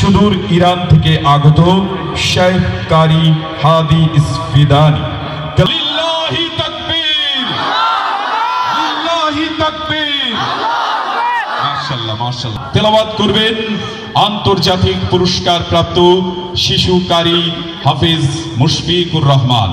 সুদূর ইরান থেকে আগত শেখ কারি হাদি ইসফিদানি। লিল্লাহি তাকবীর, লিল্লাহি তাকবীর। মাশাআল্লাহ মাশাআল্লাহ। তেলাওয়াত করবেন আন্তর্জাতিক পুরস্কার প্রাপ্ত শিশু কারি হাফেজ মুশফিকুর রহমান।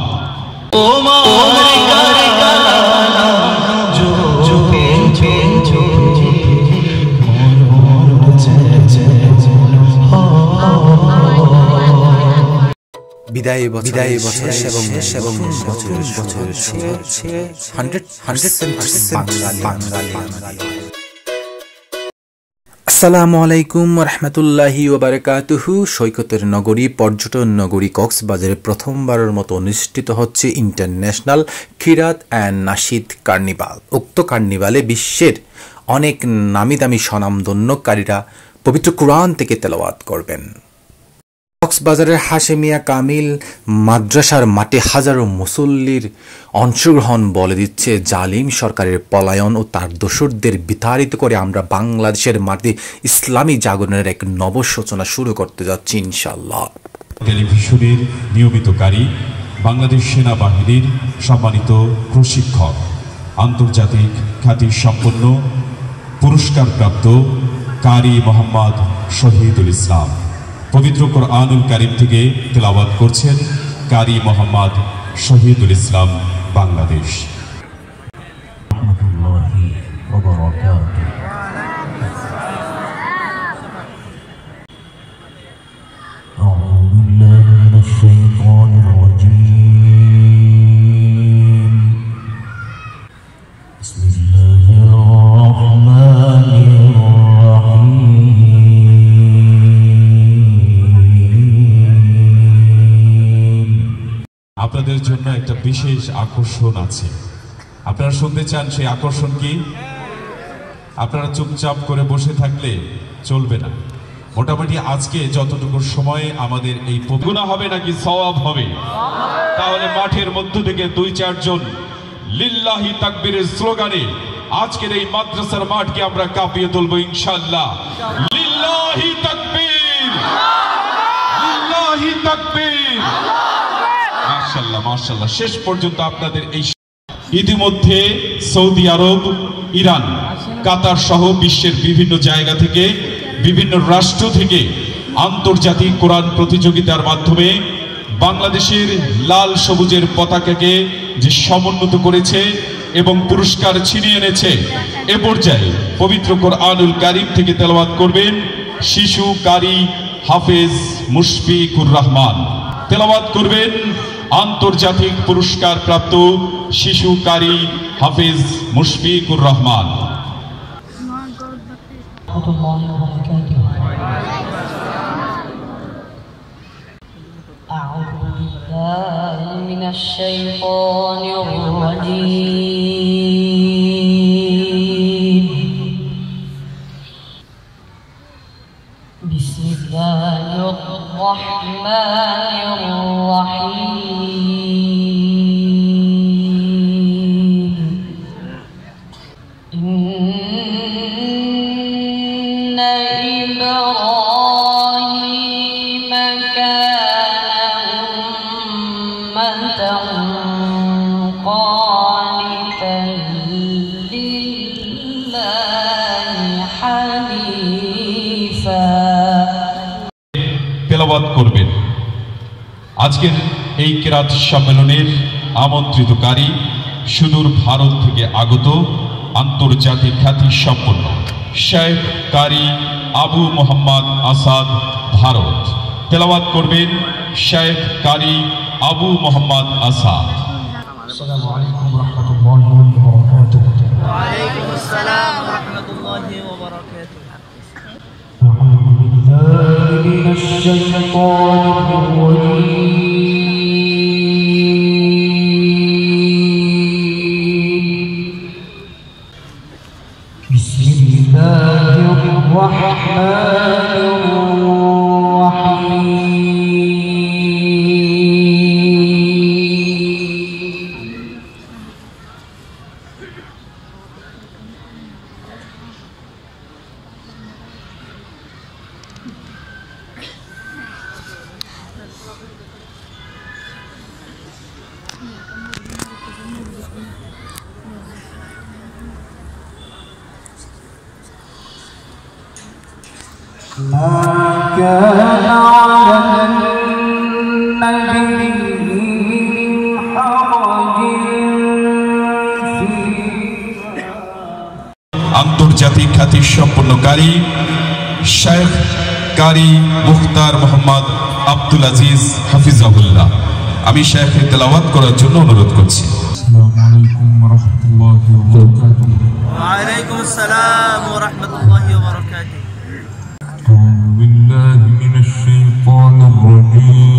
বিদায় বছর এবং বছর 100% বাঙালি। আসসালামু আলাইকুম রহমতুল্লাহি ওয়া বারাকাতুহু। সৈকতের নগরী, পর্যটন নগরী কক্সবাজারে প্রথমবারের মতো অনুষ্ঠিত হচ্ছে international Kirat and nasheed carnival. উক্ত কার্নিভালে বিশ্বের অনেক নামি দামি স্বনামধন্য কারীরা পবিত্র কুরআন থেকে তেলাওয়াত করবেন। কক্সবাজারের হাশেমিয়া কামিল মাদ্রাসার মাঠে হাজারো মুসল্লির অংশগ্রহণ বলে দিচ্ছে জালিম সরকারের পলায়ন ও তার দোসরদের বিতাড়িত করে আমরা বাংলাদেশের মাটিতে ইসলামী জাগরণের এক নব সূচনা শুরু করতে যাচ্ছি ইনশাআল্লাহ। টেলিভিশনের নিয়মিতকারী বাংলাদেশ সেনাবাহিনীর সম্মানিত প্রশিক্ষক, আন্তর্জাতিক খ্যাতি সম্পন্ন পুরস্কারপ্রাপ্ত কারি মোহাম্মদ শহীদুল ইসলাম পবিত্র কোরআনুল কারীম থেকে তেলাওয়াত করছেন কারি মোহাম্মদ শহীদুল ইসলাম, বাংলাদেশ। আপনাদের জন্য একটা বিশেষ আকর্ষণ আছে। আপনারা শুনতে চান সেই আকর্ষণ কি? আপনারা চুপচাপ করে বসে থাকলে চলবে না। মোটামুটি আজকে যতটুকু সময়ে আমাদের এই গুনাহ হবে নাকি সওয়াব হবে? তাহলে মাঠের মধ্য থেকে 2-4 জন লিল্লাহি তাকবীরের স্লোগানে আজকের এই মাদ্রাসার মাঠকে আমরা কাঁপিয়ে তুলবো ইনশাআল্লাহ। লিল্লাহি তাকবীর, লিল্লাহি তাকবীর। মাশাআল্লাহ মাশাআল্লাহ। শেষ পর্যন্ত আপনাদের এই ইতিমধ্যে সৌদি আরব, ইরান, কাতার সহ বিশ্বের বিভিন্ন জায়গা থেকে, বিভিন্ন রাষ্ট্র থেকে আন্তর্জাতিক কোরআন প্রতিযোগিতার মাধ্যমে বাংলাদেশের লাল সবুজের পতাকাকে যে সমুন্নত করেছে এবং পুরস্কার ছিনিয়ে এনেছে, এ পর্যায়ে পবিত্র কোরআনুল কারীম থেকে তেলাওয়াত করবেন শিশু কারি হাফেজ মুশফিকুর রহমান। তেলাওয়াত করবেন আন্তর্জাতিক পুরস্কার প্রাপ্ত শিশু কারি হাফেজ মুশফিকুর রহমান। তেলাওয়াত করবেন আজকের এই কিরাত সম্মেলনের আমন্ত্রিতকারী সুদূর ভারত থেকে আগত আন্তর্জাতিক খ্যাতি সম্পন্ন শেখ কারি আবু মোহাম্মদ আসাদ, ভারত। তেলাওয়াত করবেন শেখ কারি আবু মোহাম্মদ আসাদ। আসসালামু আলাইকুম রাহমাতুল্লাহি ওয়া বারাকাতুহু। ওয়া আলাইকুম আসসালাম রাহমাতুল্লাহি ওয়া বারাকাতুহু। আউযু বিল্লাহি মিনাশ শাইতানির রাজীম। বিসমিল্লাহির রাহমানির كان على النبي حرج আন্তর্জাতিক খ্যাতি সম্পন্ন কারি শেখ কারি মুখতার মোহাম্মদ আব্দুল আজিজ হাফিজাহুল্লাহ। আমি শেখের তেলাওয়াত করার জন্য অনুরোধ করছি। আসসালামু আলাইকুম ওয়া রাহমাতুল্লাহি ওয়া বারাকাতুহু। ওয়া আলাইকুম আসসালাম ওয়া রাহমাতুল্লাহি ওয়া বারাকাতুহু। আউযু বিল্লাহি মিনাশ শাইতানির রাজীম।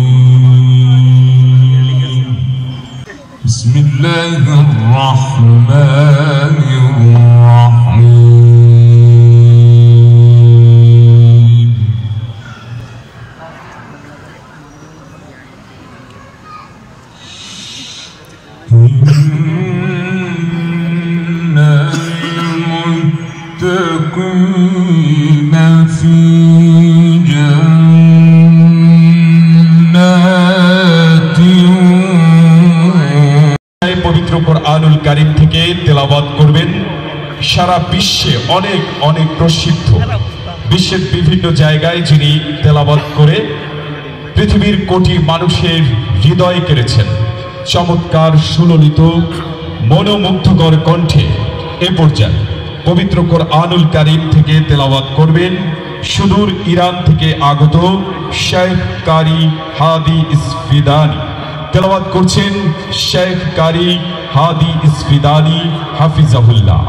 বিসমিল্লাহির রাহমানির রাহিম। المتقين في جنات পবিত্র কোরআনুল কারীম থেকে তেলাওয়াত করবেন। সারা বিশ্বে অনেক অনেক প্রসিদ্ধ, বিশ্বের বিভিন্ন জায়গায় যিনি তেলাওয়াত করে পৃথিবীর কোটি মানুষের হৃদয় কেড়েছেন। চমৎকার সুললিত মনোমুগ্ধকর কণ্ঠে এ পর্যায়ে পবিত্র কোরআনুল কারীম থেকে তেলাওয়াত করবেন সুদূর ইরান থেকে আগত শেখ কারি হাদি ইসফিদানি। তেলাওয়াত করছেন শেখ কারি হাদি ইসফিদানি হাফিজাহুল্লাহ।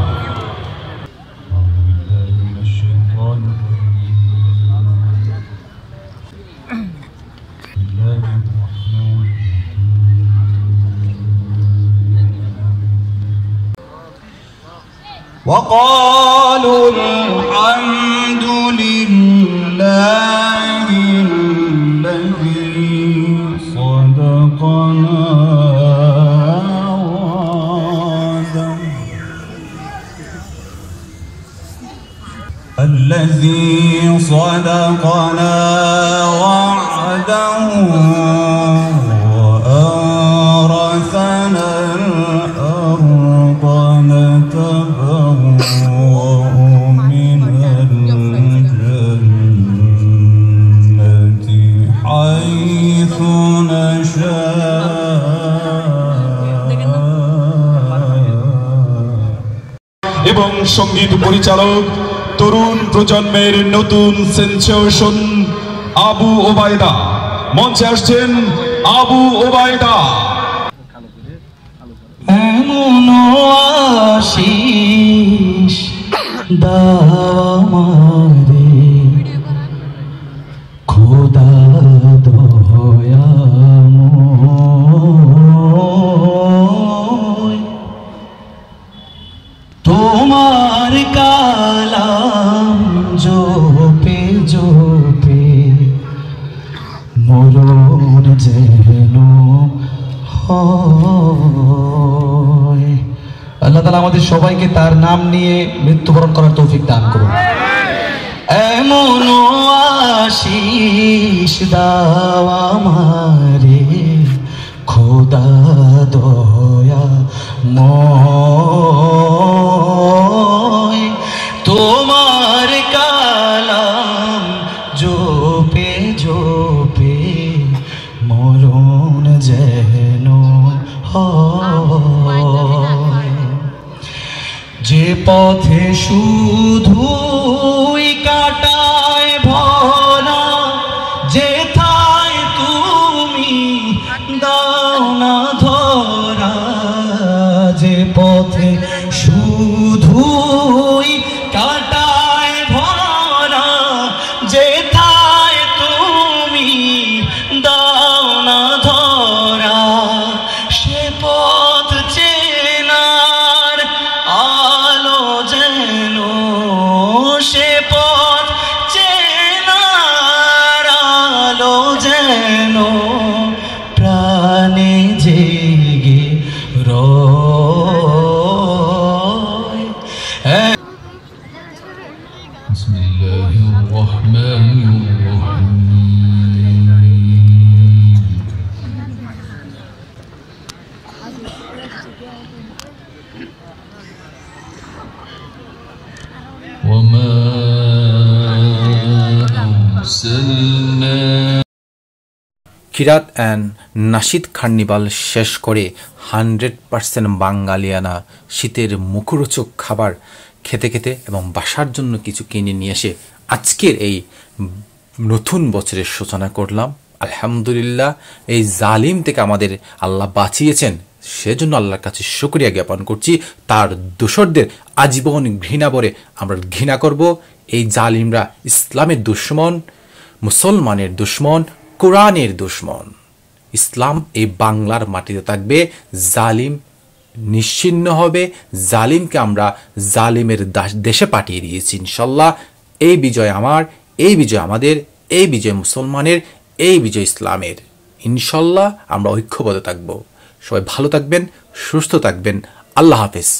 وقالوا الحمد لله الذي صدقنا وعده وأورثنا الأرض نتبوأ من الجنة حيث نشاء এবং সঙ্গীত পরিচালক তরুণ প্রজন্মের নতুন সেন্সেশন আবু ওবায়দা। মঞ্চে আসছেন আবু ওবায়দা। এমন আশিস দাও আমারে খোদা দয়াময়, তোমার কালাম জপে জপে মরণ যেন হয়। আল্লাহ তাআলা আমাদের সবাইকে তার নাম নিয়ে মৃত্যুবরণ করার তৌফিক দান করুন। এমন আশিস দাও আমারে খোদা দয়াময়, তোমার কালাম জপে জপে মরণ যেন হয়। যে পথে শুধুই কাটায় ভরা, যেথায় তুমি দাও না ধরা, যে পথে শুধুই কাটায় ভরা, যেথায় তুমি দাও না ধরা, সে পথ চেনার আলো যেন, সে পথ أرسلنا কিরাত অ্যান্ড নাশিদ কার্নিভাল শেষ করে 100% বাঙালিয়ানা শীতের মুখরোচক খাবার খেতে খেতে এবং বাসার জন্য কিছু কিনে নিয়ে এসে আজকের এই নতুন বছরের সূচনা করলাম। আলহামদুলিল্লাহ, এই জালিম থেকে আমাদের আল্লাহ বাঁচিয়েছেন, সেজন্য আল্লাহর কাছে শুকরিয়া জ্ঞাপন করছি। তার দোসরদের আজীবন ঘৃণা ভরে আমরা ঘৃণা করব। এই জালিমরা ইসলামের দুশ্মন, মুসলমানের দুশ্মন, কোরআনের দুশ্মন। ইসলাম এই বাংলার মাটিতে থাকবে, জালিম নিশ্চিহ্ন হবে। জালিমকে আমরা জালিমের দেশে পাঠিয়ে দিয়েছি ইনশাল্লাহ। এই বিজয় আমার, এই বিজয় আমাদের, এই বিজয় মুসলমানের, এই বিজয় ইসলামের। ইনশাল্লাহ আমরা ঐক্যবদ্ধ থাকব। সবাই ভালো থাকবেন, সুস্থ থাকবেন। আল্লাহ হাফেজ।